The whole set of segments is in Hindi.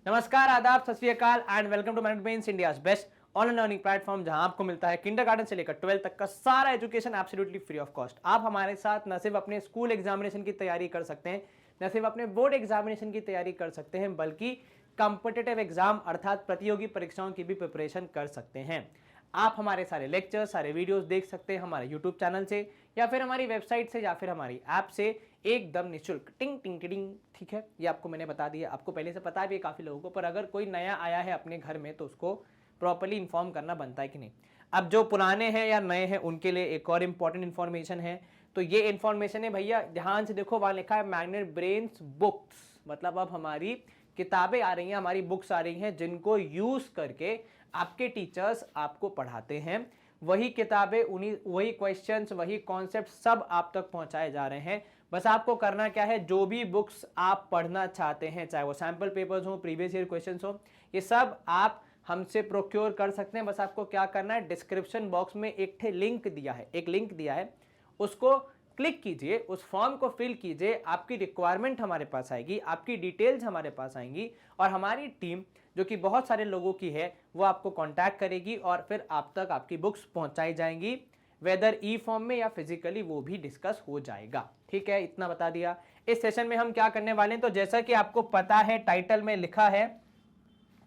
नमस्कार, आदाब, Sat Sri Akal and welcome to management India's best online learning platform, जहां आपको मिलता है किंडरगार्टन से लेकर 12 तक का सारा education absolutely free of cost. आप हमारे साथ न सिर्फ अपने स्कूल एग्जामिनेशन की तैयारी कर सकते हैं, न सिर्फ अपने बोर्ड एग्जामिनेशन की तैयारी कर सकते हैं, बल्कि कॉम्पिटिटिव एग्जाम अर्थात प्रतियोगी परीक्षाओं की भी प्रिपरेशन कर सकते हैं। आप हमारे सारे लेक्चर, सारे वीडियोस देख सकते हैं हमारे यूट्यूब चैनल से, या फिर हमारी वेबसाइट से, या फिर हमारी ऐप से, एकदम निःशुल्क। टिंग टिंग टिंग, ठीक है, ये आपको मैंने बता दिया। आपको पहले से पता भी है काफ़ी लोगों को, पर अगर कोई नया आया है अपने घर में तो उसको प्रॉपर्ली इन्फॉर्म करना बनता है कि नहीं। अब जो पुराने हैं या नए हैं उनके लिए एक और इम्पॉर्टेंट इन्फॉर्मेशन है। तो ये इन्फॉर्मेशन है भैया, ध्यान से देखो, वहाँ लिखा है मैग्नेट ब्रेन्स बुक्स, मतलब अब हमारी किताबें आ रही हैं, हमारी बुक्स आ रही हैं, जिनको यूज करके आपके टीचर्स आपको पढ़ाते हैं। वही किताबें, उन्हीं वही क्वेश्चंस, वही कॉन्सेप्ट सब आप तक पहुंचाए जा रहे हैं। बस आपको करना क्या है, जो भी बुक्स आप पढ़ना चाहते हैं, चाहे वो सैंपल पेपर्स हो, प्रीवियस ईयर क्वेश्चंस हो, ये सब आप हमसे प्रोक्योर कर सकते हैं। बस आपको क्या करना है, डिस्क्रिप्शन बॉक्स में एक लिंक दिया है, उसको क्लिक कीजिए, उस फॉर्म को फिल कीजिए, आपकी रिक्वायरमेंट हमारे पास आएगी, आपकी डिटेल्स हमारे पास आएंगी, और हमारी टीम जो कि बहुत सारे लोगों की है वो आपको कांटेक्ट करेगी और फिर आप तक आपकी बुक्स पहुंचाई जाएंगी, वेदर ई फॉर्म में या फिजिकली, वो भी डिस्कस हो जाएगा। ठीक है, इतना बता दिया। इस सेशन में हम क्या करने वाले हैं, तो जैसा कि आपको पता है, टाइटल में लिखा है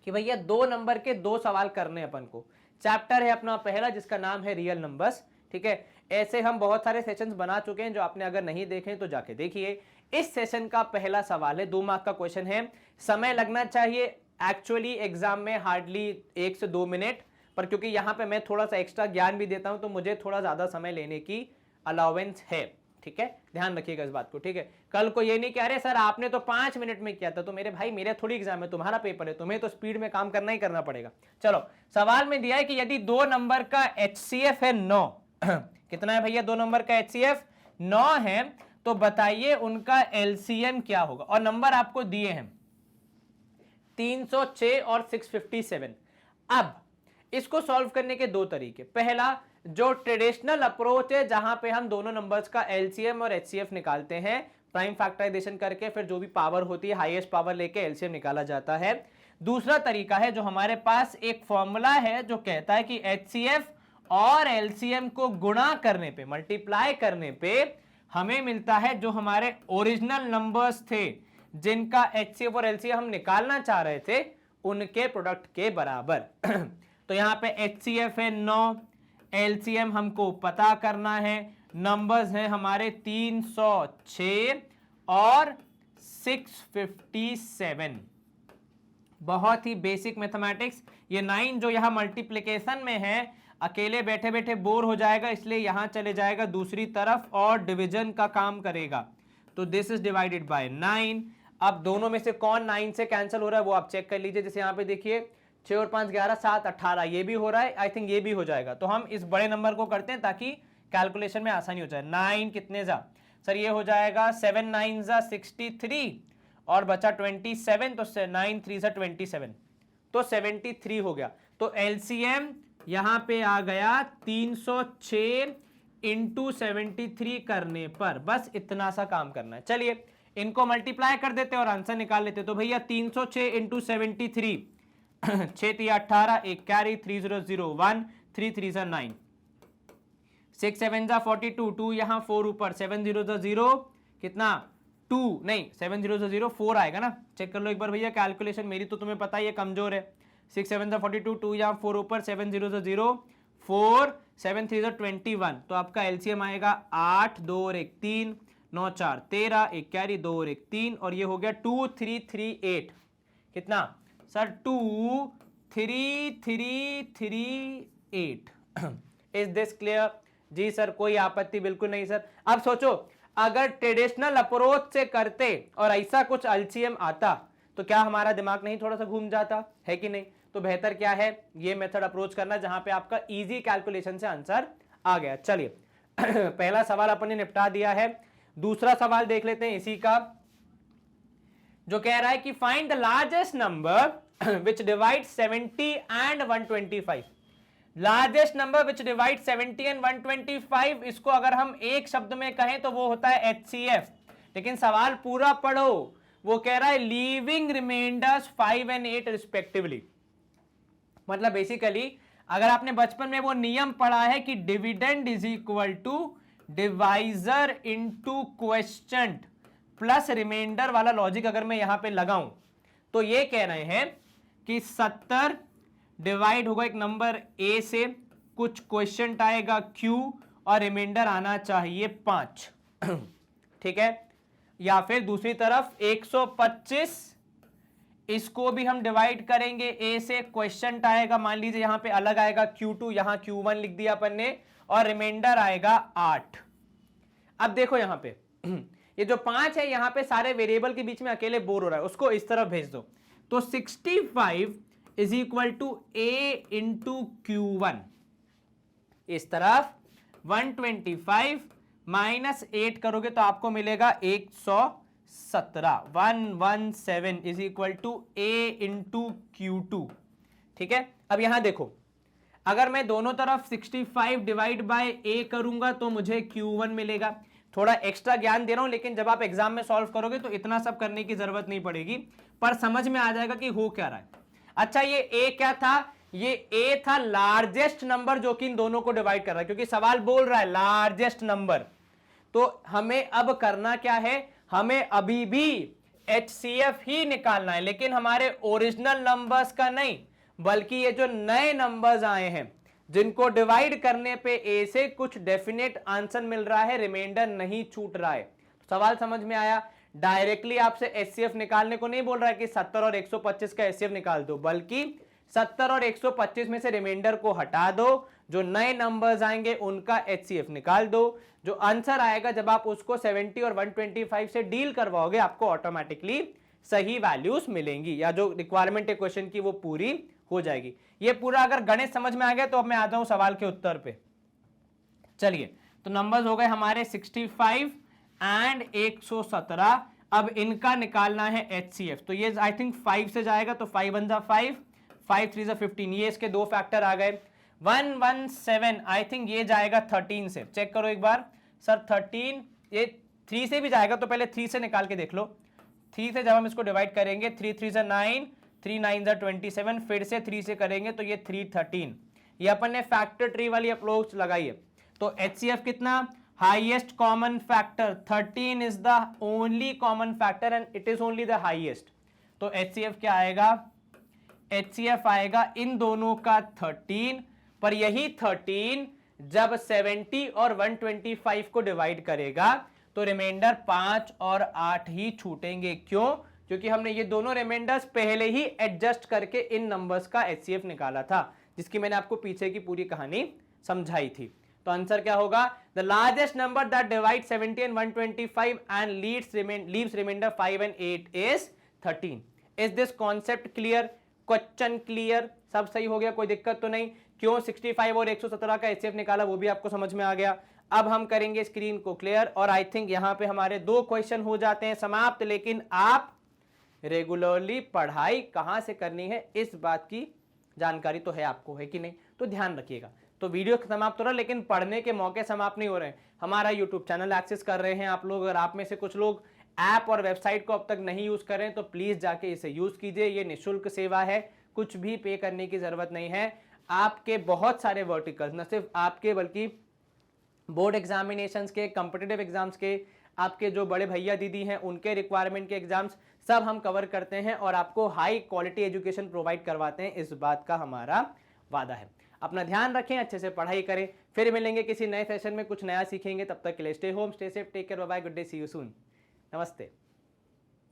कि भैया 2 नंबर के 2 सवाल करने अपन को। चैप्टर है अपना पहला, जिसका नाम है रियल नंबर्स। ठीक है, ऐसे हम बहुत सारे सेशंस बना चुके हैं, जो आपने अगर नहीं देखे तो जाके देखिए। इस सेशन का पहला सवाल है, 2 मार्क का क्वेश्चन है। समय लगना चाहिए एक्चुअली एग्जाम में हार्डली 1 से 2 मिनट, पर क्योंकि यहां पे मैं थोड़ा सा एक्स्ट्रा ज्ञान भी देता हूं तो मुझे थोड़ा ज्यादा समय लेने की अलाउंस है। ठीक है, ध्यान रखिएगा इस बात को। ठीक है, कल को ये नहीं कह रहे सर आपने तो 5 मिनट में किया था, तो मेरे भाई मेरे थोड़ी एग्जाम है, तुम्हारा पेपर है, तुम्हें तो स्पीड में काम करना ही करना पड़ेगा। चलो, सवाल में दिया है कि यदि 2 नंबर का HCF है 9 कितना है भैया, 2 नंबर का HCF 9 है, तो बताइए उनका LCM क्या होगा। और नंबर आपको दिए हैं 306 और 657। अब इसको सॉल्व करने के 2 तरीके। पहला, जो ट्रेडिशनल अप्रोच है, जहां पे हम दोनों नंबर्स का LCM और HCF निकालते हैं, प्राइम फैक्टराइजेशन करके, फिर जो भी पावर होती है हाईएस्ट पावर लेके LCM निकाला जाता है। दूसरा तरीका है, जो हमारे पास एक फॉर्मूला है जो कहता है कि HCF और LCM को गुणा करने पे, मल्टीप्लाई करने पे हमें मिलता है जो हमारे ओरिजिनल नंबर्स थे, जिनका HCF और LCM हम निकालना चाह रहे थे, उनके प्रोडक्ट के बराबर। तो यहां पे HCF है 9, LCM हमको पता करना है, नंबर्स हैं हमारे 306 और 657। बहुत ही बेसिक मैथमेटिक्स। ये 9 जो यहां मल्टीप्लिकेशन में है, अकेले बैठे बैठे बोर हो जाएगा, इसलिए यहां चले जाएगा दूसरी तरफ और डिवीजन का काम करेगा। तो दिस इज डिवाइडेड बाय 9। अब दोनों में से कौन 9 से कैंसिल हो रहा है वो आप चेक कर लीजिए। जैसे यहां पे देखिए 6 और 5 11, 7 18, ये भी हो रहा है, आई थिंक ये भी हो जाएगा। तो हम इस बड़े नंबर को करते हैं ताकि कैलकुलेशन में आसानी हो जाए। 9 कितने जा सर, ये हो जाएगा 7 9 जा 63 और बचा 27, तो 9 3 जा 27, तो 73 हो गया। तो LCM यहां पे आ गया 306 इंटू 73 करने पर, बस इतना सा काम करना है। चलिए इनको मल्टीप्लाई कर देते और आंसर निकाल लेते। तो भैया 306 इंटू 73, 6 3 18, एक कैरी, 3001, 3 3 जा 9, 6 7 जा 42, 2 यहां 4 ऊपर, 7 0 जा 0, कितना 2 नहीं 7 0 जा 0, 4 आएगा ना। चेक कर लो एक बार भैया, कैलकुलेशन मेरी तो तुम्हें पता ही है कमजोर है। 6 7 जा 42, 2 यहां 4 ऊपर, 7 0 जा 0, 4 7 3 जा 21। तो आपका LCM आएगा 8 2 और 1 3, 9 4 13, एक कैरी, 2 और 1 3, और ये हो गया 2 3 3 8। कितना सर, 2 3 3 3 8। Is this clear? जी सर, कोई आपत्ति बिल्कुल नहीं सर। अब सोचो, अगर ट्रेडिशनल अप्रोच से करते और ऐसा कुछ LCM आता तो क्या हमारा दिमाग नहीं थोड़ा सा घूम जाता है कि नहीं? तो बेहतर क्या है, ये मेथड अप्रोच करना जहां पे आपका इजी कैलकुलेशन से आंसर आ गया। चलिए पहला सवाल अपन ने निपटा दिया है। दूसरा सवाल देख लेते हैं इसी का, जो कह रहा है कि find the largest number which divide 70 and 125। Largest number which divide 70 and 125, इसको अगर हम एक शब्द में कहें तो वो होता है HCF। लेकिन सवाल पूरा पढ़ो, वो कह रहा है लीविंग रिमाइंडर्स 5 and 8 रिस्पेक्टिवली। मतलब बेसिकली अगर आपने बचपन में वो नियम पढ़ा है कि dividend is equal to divisor into quotient plus reminder वाला लॉजिक अगर मैं यहां पे लगाऊं तो ये कह रहे हैं कि 70 डिवाइड होगा एक नंबर ए से, कुछ क्वेश्चन आएगा Q और रिमाइंडर आना चाहिए 5। ठीक है, या फिर दूसरी तरफ 125 इसको भी हम डिवाइड करेंगे ए से, क्वेश्चन आएगा मान लीजिए यहां पे अलग आएगा Q2, यहां Q1 लिख दिया अपन ने और रिमाइंडर आएगा 8। अब देखो यहां पे ये जो 5 है यहां पे सारे वेरिएबल के बीच में अकेले बोर हो रहा है, उसको इस तरफ भेज दो। तो 65 is equal to A into Q1, इस तरफ 125 माइनस 8 करोगे तो आपको मिलेगा 117, 117 is equal to A into Q2। ठीक है, अब यहां देखो अगर मैं दोनों तरफ 65 डिवाइड बाय ए करूंगा तो मुझे Q1 मिलेगा। थोड़ा एक्स्ट्रा ज्ञान दे रहा हूं, लेकिन जब आप एग्जाम में सॉल्व करोगे तो इतना सब करने की जरूरत नहीं पड़ेगी, पर समझ में आ जाएगा कि हो क्या रहा है। अच्छा, ये ए क्या था? ये ए था लार्जेस्ट नंबर जो कि इन दोनों को डिवाइड कर रहा है, क्योंकि सवाल बोल रहा है लार्जेस्ट नंबर। तो हमें अब करना क्या है? हमें अभी भी HCF ही निकालना है, लेकिन हमारे ओरिजिनल नंबर्स का नहीं, बल्कि ये जो नए नंबर्स आए हैं जिनको डिवाइड करने पे ए से कुछ डेफिनेट आंसर मिल रहा है, रिमाइंडर नहीं छूट रहा है। सवाल समझ में आया? डायरेक्टली आपसे HCF निकालने को नहीं बोल रहा है कि 70 और 125 का HCF निकाल दो, बल्कि 70 और 125 में से रिमाइंडर को हटा दो, जो नए नंबर्स आएंगे उनका HCF निकाल दो। जो आंसर आएगा जब आप उसको 70 और 125 से डील करवाओगे आपको ऑटोमेटिकली सही वैल्यूज मिलेंगी, या जो रिक्वायरमेंट है क्वेश्चन की वो पूरी हो जाएगी। ये पूरा अगर गणित समझ में आ गया तो अब मैं आता हूं सवाल के उत्तर पे। चलिए, तो नंबर्स हो गए हमारे 65 एंड 117। अब इनका निकालना है HCF, तो ये आई थिंक 5 से जाएगा, तो 5 1 जा 5, 5 3 जा 15, ये इसके दो फैक्टर आ गए। 117 आई थिंक ये जाएगा 13 से, चेक करो एक बार सर। 13 ये 3 से भी जाएगा, तो पहले 3 से निकाल के देख लो। 3 से जब हम इसको डिवाइड करेंगे 3 3 जा 9, 3 9 जा 27, फिर से 3 से करेंगे तो ये 3 13। ये अपन ने फैक्टर ट्री वाली अप्रोच लगाई है। तो HCF कितना? Highest common factor 13 is the only common factor and it is only the highest. तो HCF क्या आएगा? HCF आएगा इन दोनों का 13, पर यही 13 जब 70 और 125 को डिवाइड करेगा तो रिमाइंडर 5 और 8 ही छूटेंगे। क्यों? क्योंकि हमने ये दोनों रिमाइंडर्स पहले ही एडजस्ट करके इन नंबर्स का HCF निकाला था, जिसकी मैंने आपको पीछे की पूरी कहानी समझाई थी। तो आंसर क्या होगा? The largest number that divide 70 and 125 and leaves reminder 5 and 8 is 13। Is this concept clear? Question clear? सब सही हो गया, कोई दिक्कत तो नहीं? क्यों 65 और 117 का HCF निकाला वो भी आपको समझ में आ गया। अब हम करेंगे स्क्रीन को क्लियर, और आई थिंक यहां पे हमारे 2 क्वेश्चन हो जाते हैं समाप्त। लेकिन आप रेगुलरली पढ़ाई कहां से करनी है इस बात की जानकारी तो है आपको, है कि नहीं? तो ध्यान रखिएगा। तो वीडियो समाप्त हो रहा है, लेकिन पढ़ने के मौके समाप्त नहीं हो रहे हैं। हमारा यूट्यूब चैनल एक्सेस कर रहे हैं आप लोग, अगर आप में से कुछ लोग ऐप और वेबसाइट को अब तक नहीं यूज करें तो प्लीज जाके इसे यूज कीजिए। ये निःशुल्क सेवा है, कुछ भी पे करने की जरूरत नहीं है। आपके बहुत सारे वर्टिकल्स, न सिर्फ आपके बल्कि बोर्ड एग्जामिनेशंस के, कॉम्पिटिटिव एग्जाम्स के, आपके जो बड़े भैया दीदी हैं उनके रिक्वायरमेंट के एग्जाम्स सब हम कवर करते हैं और आपको हाई क्वालिटी एजुकेशन प्रोवाइड करवाते हैं। इस बात का हमारा वादा है। अपना ध्यान रखें, अच्छे से पढ़ाई करें। फिर मिलेंगे किसी नए सेशन में, कुछ नया सीखेंगे। तब तक के लिए stay home, stay safe, take care, bye bye, good day, see you soon. नमस्ते।